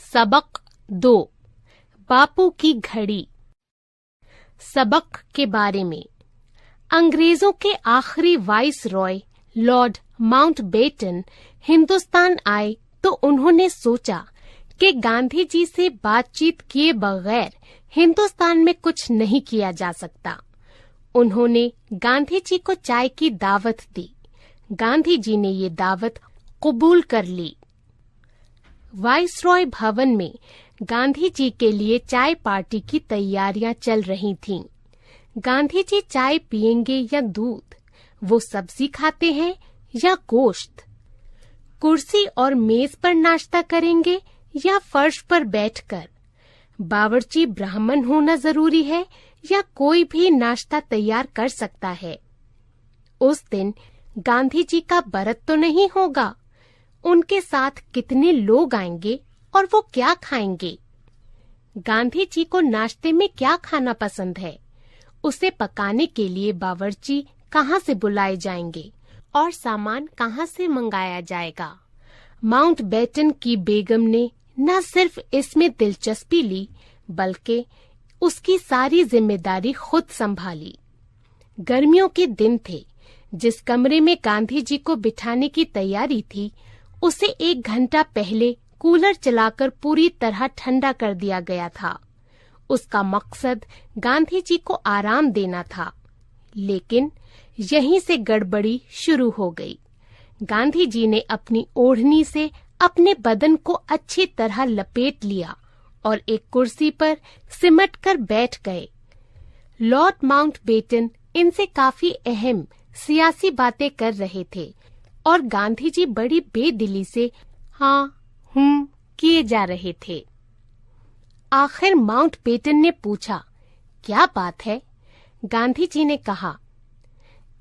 सबक 2 बापू की घड़ी। सबक के बारे में। अंग्रेजों के आखिरी vice Roy Lord Mountbatten Hindustan आए तो उन्होंने सोचा कि गांधी जी से बातचीत किए बगैर हिंदुस्तान में कुछ नहीं किया जा सकता। उन्होंने गांधी जी को चाय की दावत दी। गांधी जी ने ये दावत कबूल कर ली। वाइसरॉय भवन में गांधी जी के लिए चाय पार्टी की तैयारियां चल रही थीं। गांधी जी चाय पिएंगे या दूध, वो सब्जी खाते हैं या गोश्त, कुर्सी और मेज पर नाश्ता करेंगे या फर्श पर बैठकर, बावर्ची ब्राह्मण होना जरूरी है या कोई भी नाश्ता तैयार कर सकता है। उस दिन गांधी जी का व्रत तो नहीं होगा। उनके साथ कितने लोग आएंगे और वो क्या खाएंगे? गांधी जी को नाश्ते में क्या खाना पसंद है? उसे पकाने के लिए बावर्ची कहाँ से बुलाए जाएंगे और सामान कहाँ से मंगाया जाएगा? माउंटबेटन की बेगम ने न सिर्फ इसमें दिलचस्पी ली बल्कि उसकी सारी जिम्मेदारी खुद संभाली। गर्मियों के दिन थे। जिस कमरे में गांधी जी को बिठाने की तैयारी थी उसे 1 घंटा पहले कूलर चलाकर पूरी तरह ठंडा कर दिया गया था। उसका मकसद गांधी जी को आराम देना था। लेकिन यहीं से गड़बड़ी शुरू हो गई। गांधी जी ने अपनी ओढ़नी से अपने बदन को अच्छी तरह लपेट लिया और एक कुर्सी पर सिमट कर बैठ गए। लॉर्ड माउंटबेटन इनसे काफी अहम सियासी बातें कर रहे थे और गांधी जी बड़ी बेदिली से हाँ किए जा रहे थे। आखिर माउंटबेटन ने पूछा, क्या बात है? गांधी जी ने कहा,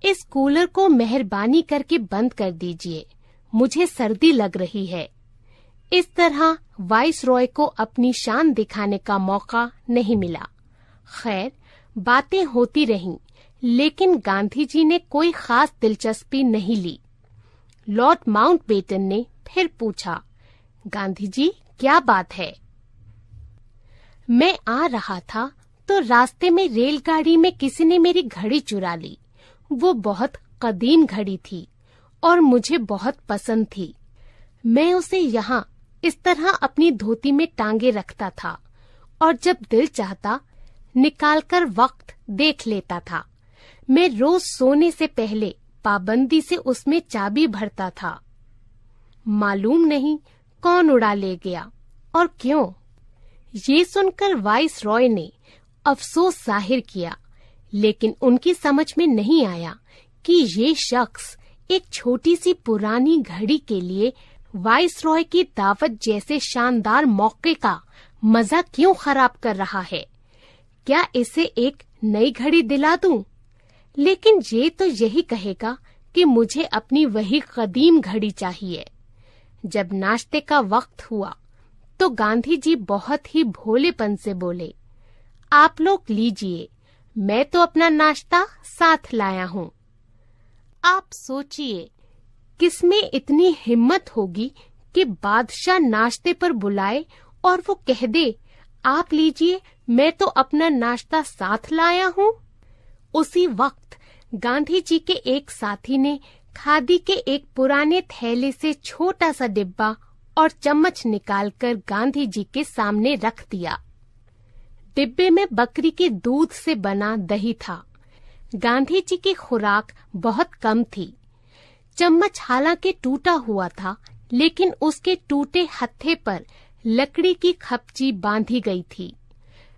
इस कूलर को मेहरबानी करके बंद कर दीजिए, मुझे सर्दी लग रही है। इस तरह वाइसरॉय को अपनी शान दिखाने का मौका नहीं मिला। खैर, बातें होती रहीं, लेकिन गांधी जी ने कोई खास दिलचस्पी नहीं ली। लॉर्ड माउंटबेटन ने फिर पूछा, गांधी जी क्या बात है? मैं आ रहा था तो रास्ते में रेलगाड़ी में किसी ने मेरी घड़ी चुरा ली। वो बहुत कदीम घड़ी थी और मुझे बहुत पसंद थी। मैं उसे यहाँ इस तरह अपनी धोती में टांगे रखता था और जब दिल चाहता निकालकर वक्त देख लेता था। मैं रोज सोने से पहले पाबंदी से उसमें चाबी भरता था। मालूम नहीं कौन उड़ा ले गया और क्यों। ये सुनकर वाइसरॉय ने अफसोस जाहिर किया, लेकिन उनकी समझ में नहीं आया कि ये शख्स एक छोटी सी पुरानी घड़ी के लिए वाइसरॉय की दावत जैसे शानदार मौके का मजा क्यों खराब कर रहा है। क्या इसे एक नई घड़ी दिला दूं? लेकिन ये तो यही कहेगा कि मुझे अपनी वही कदीम घड़ी चाहिए। जब नाश्ते का वक्त हुआ तो गांधी जी बहुत ही भोलेपन से बोले, आप लोग लीजिए, मैं तो अपना नाश्ता साथ लाया हूँ। आप सोचिए, किसमें इतनी हिम्मत होगी कि बादशाह नाश्ते पर बुलाए और वो कह दे, आप लीजिए, मैं तो अपना नाश्ता साथ लाया हूँ। उसी वक्त गांधी जी के एक साथी ने खादी के एक पुराने थैले से छोटा सा डिब्बा और चम्मच निकालकर गांधी जी के सामने रख दिया। डिब्बे में बकरी के दूध से बना दही था। गांधी जी की खुराक बहुत कम थी। चम्मच हालांकि टूटा हुआ था, लेकिन उसके टूटे हत्थे पर लकड़ी की खपची बांधी गई थी।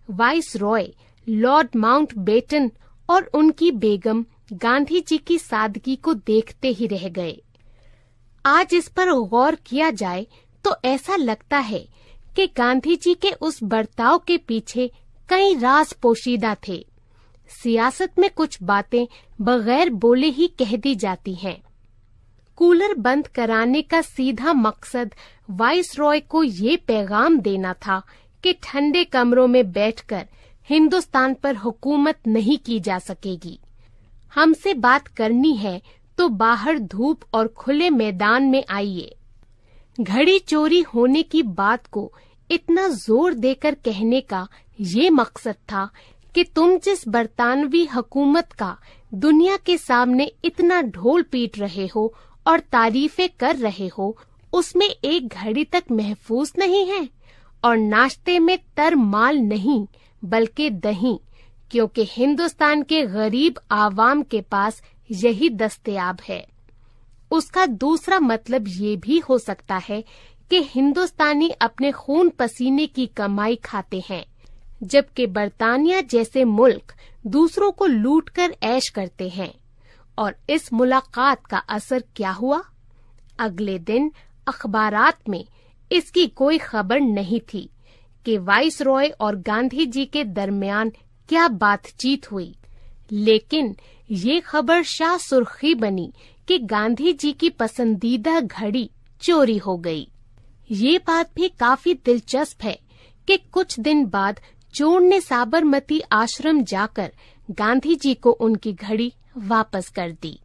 वाइसरॉय, लॉर्ड माउंटबेटन और उनकी बेगम गांधी जी की सादगी को देखते ही रह गए। आज इस पर गौर किया जाए तो ऐसा लगता है कि गांधी जी के उस बर्ताव के पीछे कई राज पोशीदा थे। सियासत में कुछ बातें बगैर बोले ही कह दी जाती हैं। कूलर बंद कराने का सीधा मकसद वाइसरॉय को ये पैगाम देना था कि ठंडे कमरों में बैठकर हिंदुस्तान पर हुकूमत नहीं की जा सकेगी। हमसे बात करनी है तो बाहर धूप और खुले मैदान में आइए। घड़ी चोरी होने की बात को इतना जोर देकर कहने का ये मकसद था कि तुम जिस बरतानवी हुकूमत का दुनिया के सामने इतना ढोल पीट रहे हो और तारीफें कर रहे हो, उसमें एक घड़ी तक महफूज नहीं है, और नाश्ते में तर माल नहीं बल्कि दही, क्योंकि हिंदुस्तान के गरीब आवाम के पास यही दस्तयाब है। उसका दूसरा मतलब ये भी हो सकता है कि हिंदुस्तानी अपने खून पसीने की कमाई खाते हैं, जबकि बरतानिया जैसे मुल्क दूसरों को लूटकर ऐश करते हैं। और इस मुलाकात का असर क्या हुआ? अगले दिन अखबारात में इसकी कोई खबर नहीं थी कि वाइसरॉय और गांधी जी के दरमियान क्या बातचीत हुई, लेकिन ये खबर शाह सुर्खी बनी कि गांधी जी की पसंदीदा घड़ी चोरी हो गई। ये बात भी काफी दिलचस्प है कि कुछ दिन बाद चोर ने साबरमती आश्रम जाकर गांधी जी को उनकी घड़ी वापस कर दी।